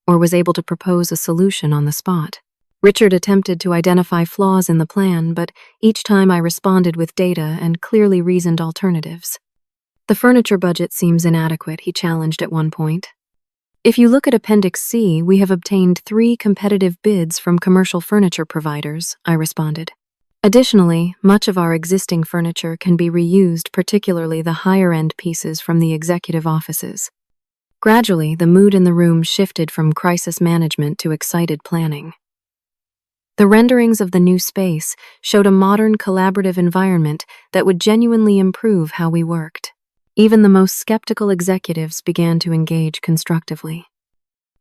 or was able to propose a solution on the spot. Richard attempted to identify flaws in the plan, but each time I responded with data and clearly reasoned alternatives. The furniture budget seems inadequate, he challenged at one point. If you look at Appendix C, we have obtained 3 competitive bids from commercial furniture providers, I responded. Additionally, much of our existing furniture can be reused, particularly the higher-end pieces from the executive offices. Gradually, the mood in the room shifted from crisis management to excited planning. The renderings of the new space showed a modern collaborative environment that would genuinely improve how we worked. Even the most skeptical executives began to engage constructively.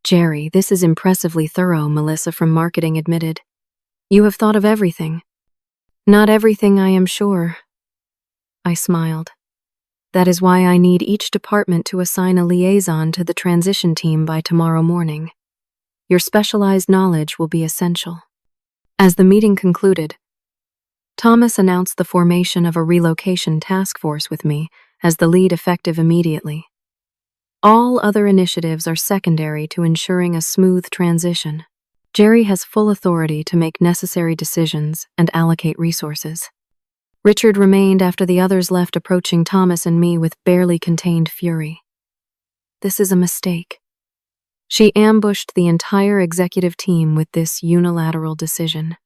Jerry, this is impressively thorough, Melissa from marketing admitted. You have thought of everything. Not everything, I am sure. I smiled. That is why I need each department to assign a liaison to the transition team by tomorrow morning. Your specialized knowledge will be essential. As the meeting concluded, Thomas announced the formation of a relocation task force with me as the lead, effective immediately. All other initiatives are secondary to ensuring a smooth transition. Jerry has full authority to make necessary decisions and allocate resources. Richard remained after the others left, approaching Thomas and me with barely contained fury. This is a mistake. She ambushed the entire executive team with this unilateral decision.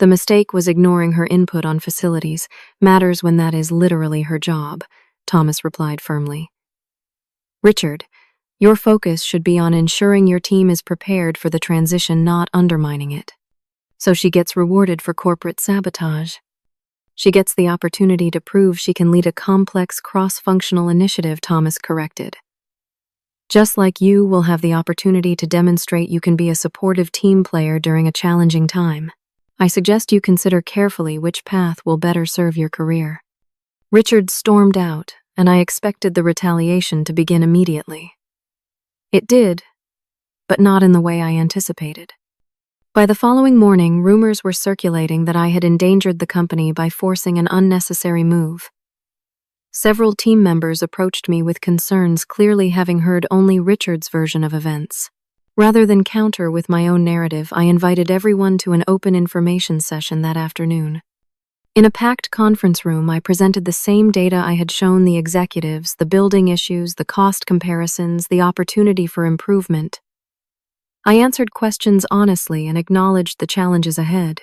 The mistake was ignoring her input on facilities, matters when that is literally her job, Thomas replied firmly. Richard, your focus should be on ensuring your team is prepared for the transition, not undermining it. So she gets rewarded for corporate sabotage. She gets the opportunity to prove she can lead a complex cross-functional initiative, Thomas corrected. Just like you will have the opportunity to demonstrate you can be a supportive team player during a challenging time. I suggest you consider carefully which path will better serve your career. Richard stormed out, and I expected the retaliation to begin immediately. It did, but not in the way I anticipated. By the following morning, rumors were circulating that I had endangered the company by forcing an unnecessary move. Several team members approached me with concerns, clearly having heard only Richard's version of events. Rather than counter with my own narrative, I invited everyone to an open information session that afternoon. In a packed conference room, I presented the same data I had shown the executives, the building issues, the cost comparisons, the opportunity for improvement. I answered questions honestly and acknowledged the challenges ahead.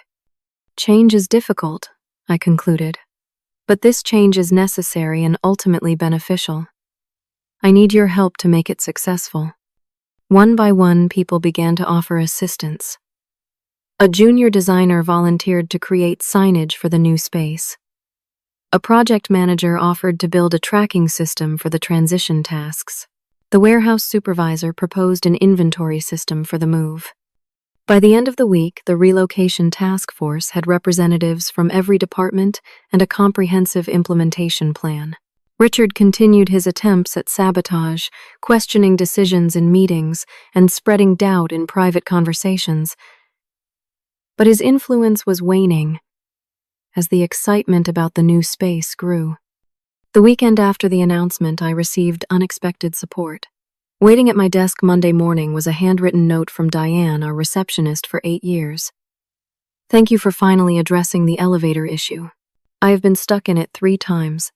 Change is difficult, I concluded. But this change is necessary and ultimately beneficial. I need your help to make it successful. One by one, people began to offer assistance. A junior designer volunteered to create signage for the new space. A project manager offered to build a tracking system for the transition tasks. The warehouse supervisor proposed an inventory system for the move. By the end of the week, the relocation task force had representatives from every department and a comprehensive implementation plan. Richard continued his attempts at sabotage, questioning decisions in meetings and spreading doubt in private conversations. But his influence was waning as the excitement about the new space grew. The weekend after the announcement, I received unexpected support. Waiting at my desk Monday morning was a handwritten note from Diane, our receptionist for 8 years. Thank you for finally addressing the elevator issue. I have been stuck in it 3 times,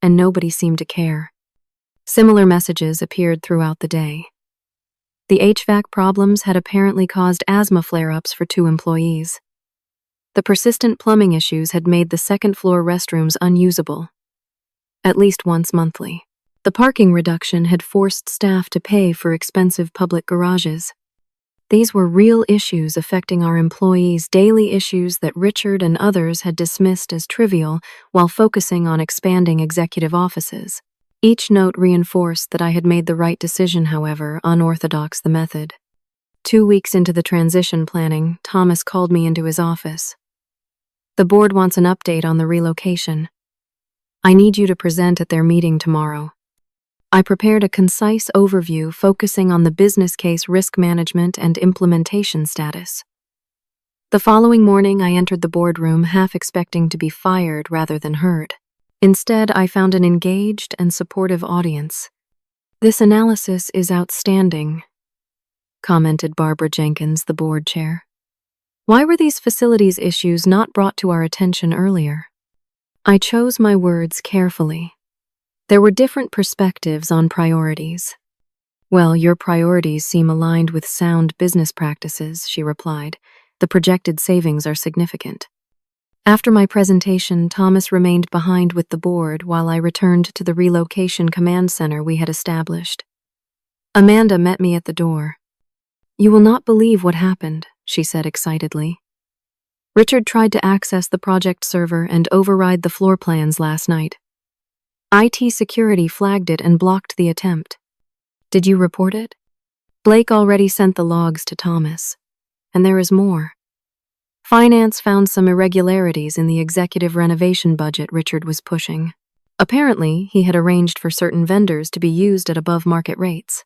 and nobody seemed to care. Similar messages appeared throughout the day. The HVAC problems had apparently caused asthma flare-ups for 2 employees. The persistent plumbing issues had made the second-floor restrooms unusable, at least once monthly. The parking reduction had forced staff to pay for expensive public garages. These were real issues affecting our employees, daily issues that Richard and others had dismissed as trivial while focusing on expanding executive offices. Each note reinforced that I had made the right decision, however unorthodox the method. 2 weeks into the transition planning, Thomas called me into his office. The board wants an update on the relocation. I need you to present at their meeting tomorrow. I prepared a concise overview focusing on the business case, risk management, and implementation status. The following morning, I entered the boardroom half expecting to be fired rather than heard. Instead, I found an engaged and supportive audience. "This analysis is outstanding," commented Barbara Jenkins, the board chair. "Why were these facilities issues not brought to our attention earlier?" I chose my words carefully. There were different perspectives on priorities. "Well, your priorities seem aligned with sound business practices," she replied. "The projected savings are significant." After my presentation, Thomas remained behind with the board while I returned to the relocation command center we had established. Amanda met me at the door. "You will not believe what happened," she said excitedly. "Richard tried to access the project server and override the floor plans last night. IT security flagged it and blocked the attempt." "Did you report it?" "Blake already sent the logs to Thomas. And there is more. Finance found some irregularities in the executive renovation budget Richard was pushing. Apparently, he had arranged for certain vendors to be used at above-market rates.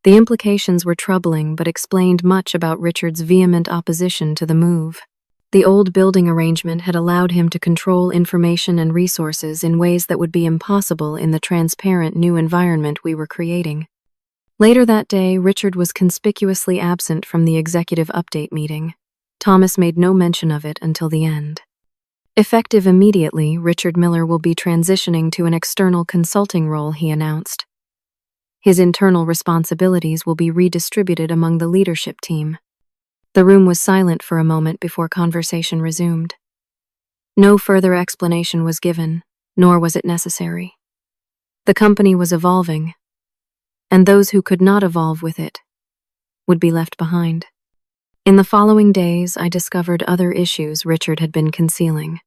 The implications were troubling but explained much about Richard's vehement opposition to the move. The old building arrangement had allowed him to control information and resources in ways that would be impossible in the transparent new environment we were creating. Later that day, Richard was conspicuously absent from the executive update meeting. Thomas made no mention of it until the end. Effective immediately, Richard Miller will be transitioning to an external consulting role, he announced. His internal responsibilities will be redistributed among the leadership team. The room was silent for a moment before conversation resumed. No further explanation was given, nor was it necessary. The company was evolving, and those who could not evolve with it would be left behind. In the following days, I discovered other issues Richard had been concealing.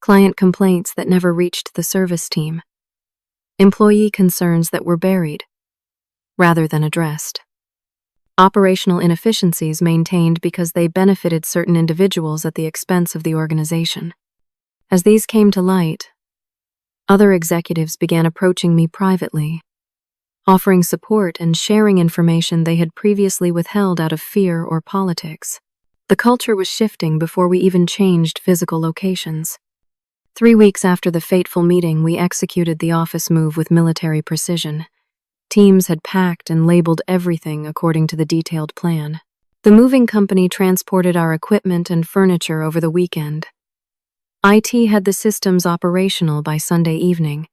Client complaints that never reached the service team. Employee concerns that were buried, rather than addressed. Operational inefficiencies maintained because they benefited certain individuals at the expense of the organization. As these came to light, other executives began approaching me privately, offering support and sharing information they had previously withheld out of fear or politics. The culture was shifting before we even changed physical locations. 3 weeks after the fateful meeting, we executed the office move with military precision. Teams had packed and labeled everything according to the detailed plan. The moving company transported our equipment and furniture over the weekend. IT had the systems operational by Sunday evening.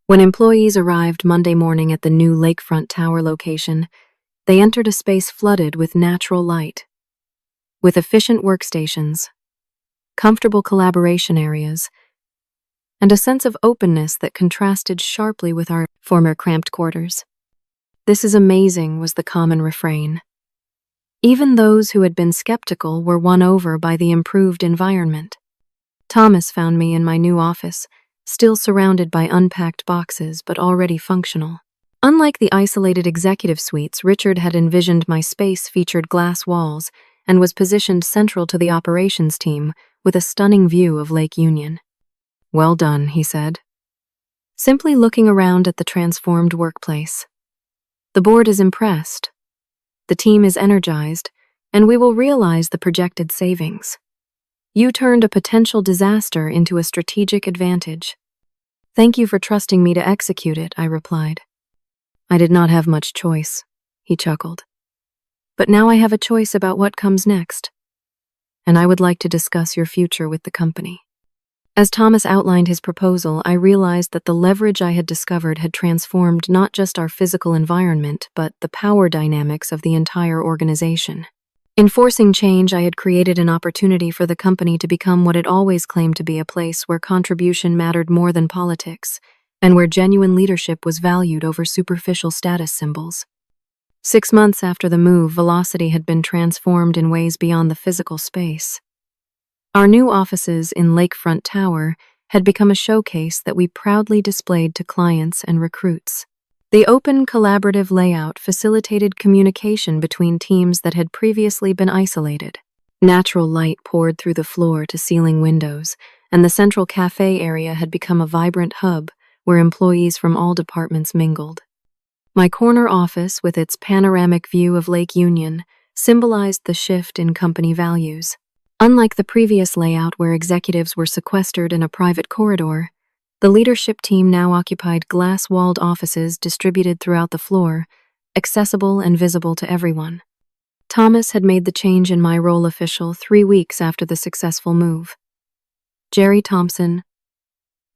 When employees arrived Monday morning at the new lakefront tower location, they entered a space flooded with natural light. With efficient workstations, comfortable collaboration areas, and a sense of openness that contrasted sharply with our former cramped quarters. "This is amazing," was the common refrain. Even those who had been skeptical were won over by the improved environment. Thomas found me in my new office, still surrounded by unpacked boxes but already functional. Unlike the isolated executive suites, Richard had envisioned my space featured glass walls and was positioned central to the operations team with a stunning view of Lake Union. "Well done," he said, simply looking around at the transformed workplace. "The board is impressed. The team is energized, and we will realize the projected savings. You turned a potential disaster into a strategic advantage." "Thank you for trusting me to execute it," I replied. "I did not have much choice," he chuckled. "But now I have a choice about what comes next, and I would like to discuss your future with the company." As Thomas outlined his proposal, I realized that the leverage I had discovered had transformed not just our physical environment, but the power dynamics of the entire organization. In forcing change, I had created an opportunity for the company to become what it always claimed to be, a place where contribution mattered more than politics, and where genuine leadership was valued over superficial status symbols. 6 months after the move, Velocity had been transformed in ways beyond the physical space. Our new offices in Lakefront Tower had become a showcase that we proudly displayed to clients and recruits. The open, collaborative layout facilitated communication between teams that had previously been isolated. Natural light poured through the floor-to-ceiling windows, and the central cafe area had become a vibrant hub where employees from all departments mingled. My corner office, with its panoramic view of Lake Union, symbolized the shift in company values. Unlike the previous layout where executives were sequestered in a private corridor, the leadership team now occupied glass-walled offices distributed throughout the floor, accessible and visible to everyone. Thomas had made the change in my role official 3 weeks after the successful move. Jerry Thompson,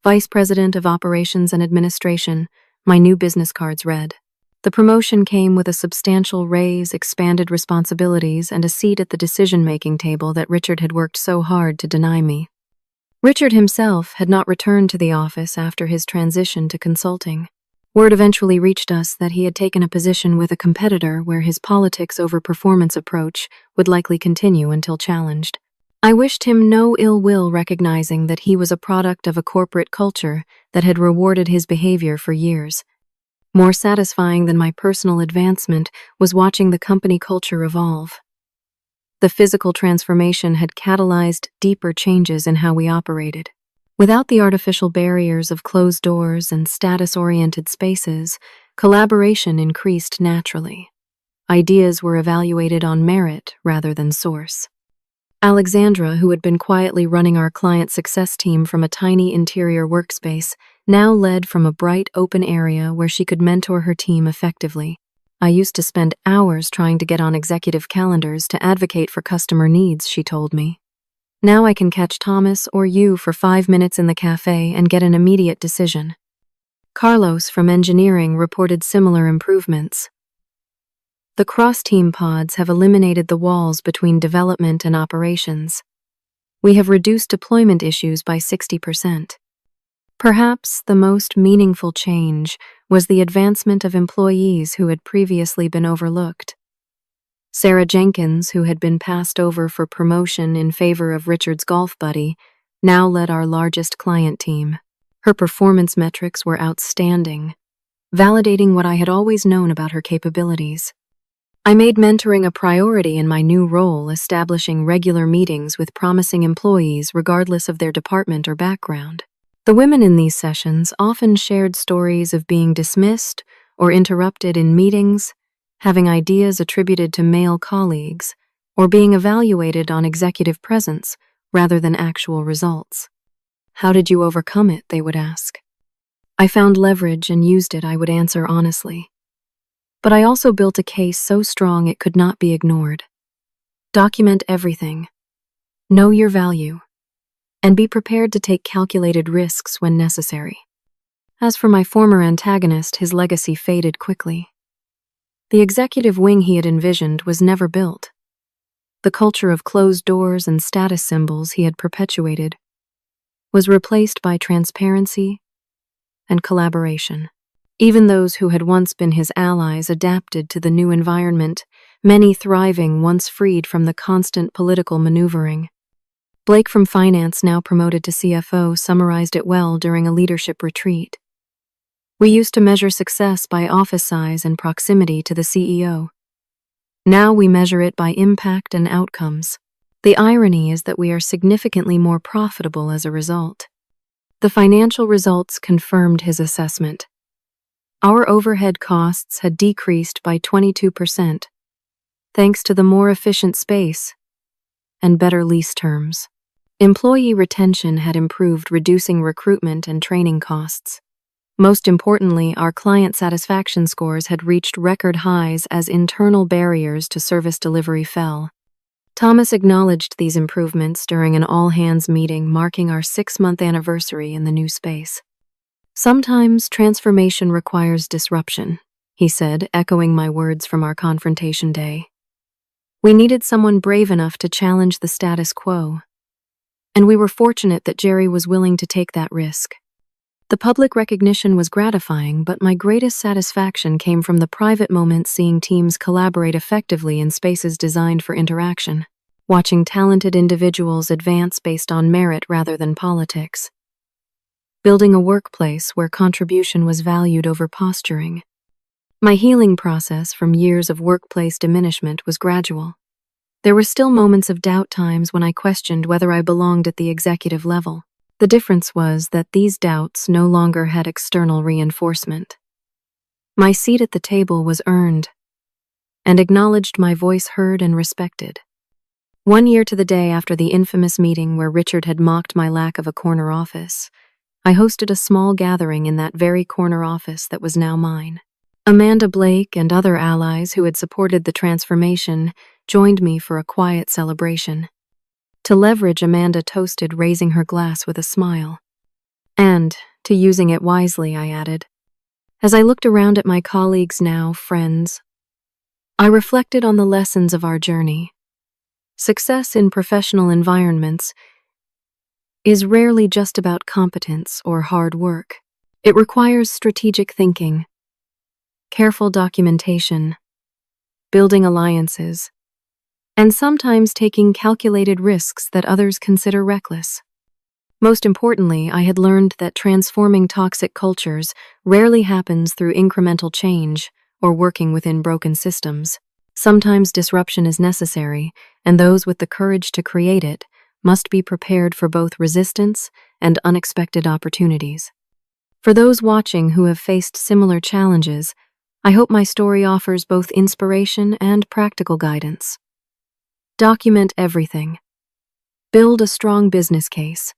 Vice President of Operations and Administration, my new business cards read. The promotion came with a substantial raise, expanded responsibilities, and a seat at the decision-making table that Richard had worked so hard to deny me. Richard himself had not returned to the office after his transition to consulting. Word eventually reached us that he had taken a position with a competitor where his politics over performance approach would likely continue until challenged. I wished him no ill will, recognizing that he was a product of a corporate culture that had rewarded his behavior for years. More satisfying than my personal advancement was watching the company culture evolve. The physical transformation had catalyzed deeper changes in how we operated. Without the artificial barriers of closed doors and status-oriented spaces, collaboration increased naturally. Ideas were evaluated on merit rather than source. Alexandra, who had been quietly running our client success team from a tiny interior workspace, now led from a bright, open area where she could mentor her team effectively. I used to spend hours trying to get on executive calendars to advocate for customer needs, she told me. Now I can catch Thomas or you for 5 minutes in the cafe and get an immediate decision. Carlos from engineering reported similar improvements. The cross-team pods have eliminated the walls between development and operations. We have reduced deployment issues by 60%. Perhaps the most meaningful change was the advancement of employees who had previously been overlooked. Sarah Jenkins, who had been passed over for promotion in favor of Richard's golf buddy, now led our largest client team. Her performance metrics were outstanding, validating what I had always known about her capabilities. I made mentoring a priority in my new role, establishing regular meetings with promising employees regardless of their department or background. The women in these sessions often shared stories of being dismissed or interrupted in meetings, having ideas attributed to male colleagues, or being evaluated on executive presence rather than actual results. "How did you overcome it?" they would ask. "I found leverage and used it," I would answer honestly. But I also built a case so strong it could not be ignored. Document everything. Know your value. And be prepared to take calculated risks when necessary. As for my former antagonist, his legacy faded quickly. The executive wing he had envisioned was never built. The culture of closed doors and status symbols he had perpetuated was replaced by transparency and collaboration. Even those who had once been his allies adapted to the new environment, many thriving once freed from the constant political maneuvering. Blake from finance, now promoted to CFO, summarized it well during a leadership retreat. "We used to measure success by office size and proximity to the CEO. Now we measure it by impact and outcomes. The irony is that we are significantly more profitable as a result." The financial results confirmed his assessment. Our overhead costs had decreased by 22%, thanks to the more efficient space and better lease terms. Employee retention had improved, reducing recruitment and training costs. Most importantly, our client satisfaction scores had reached record highs as internal barriers to service delivery fell. Thomas acknowledged these improvements during an all-hands meeting marking our 6-month anniversary in the new space. "Sometimes transformation requires disruption," he said, echoing my words from our confrontation day. "We needed someone brave enough to challenge the status quo, and we were fortunate that Jerry was willing to take that risk." The public recognition was gratifying, but my greatest satisfaction came from the private moments seeing teams collaborate effectively in spaces designed for interaction, watching talented individuals advance based on merit rather than politics, building a workplace where contribution was valued over posturing. My healing process from years of workplace diminishment was gradual. There were still moments of doubt, times when I questioned whether I belonged at the executive level. The difference was that these doubts no longer had external reinforcement. My seat at the table was earned, and acknowledged, my voice heard and respected. 1 year to the day after the infamous meeting where Richard had mocked my lack of a corner office, I hosted a small gathering in that very corner office that was now mine. Amanda Blake and other allies who had supported the transformation joined me for a quiet celebration. To leverage, Amanda toasted, raising her glass with a smile. And, to using it wisely, I added. As I looked around at my colleagues, now friends, I reflected on the lessons of our journey. Success in professional environments is rarely just about competence or hard work. It requires strategic thinking, careful documentation, building alliances, and sometimes taking calculated risks that others consider reckless. Most importantly, I had learned that transforming toxic cultures rarely happens through incremental change or working within broken systems. Sometimes disruption is necessary, and those with the courage to create it must be prepared for both resistance and unexpected opportunities. For those watching who have faced similar challenges, I hope my story offers both inspiration and practical guidance. Document everything. Build a strong business case.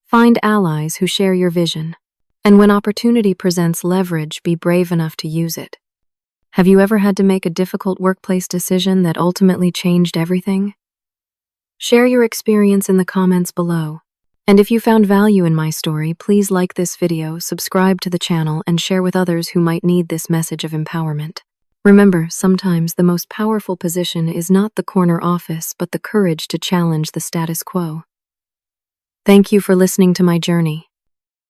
Find allies who share your vision. And when opportunity presents leverage, be brave enough to use it. Have you ever had to make a difficult workplace decision that ultimately changed everything? Share your experience in the comments below. And if you found value in my story, please like this video, subscribe to the channel, and share with others who might need this message of empowerment. Remember, sometimes the most powerful position is not the corner office, but the courage to challenge the status quo. Thank you for listening to my journey.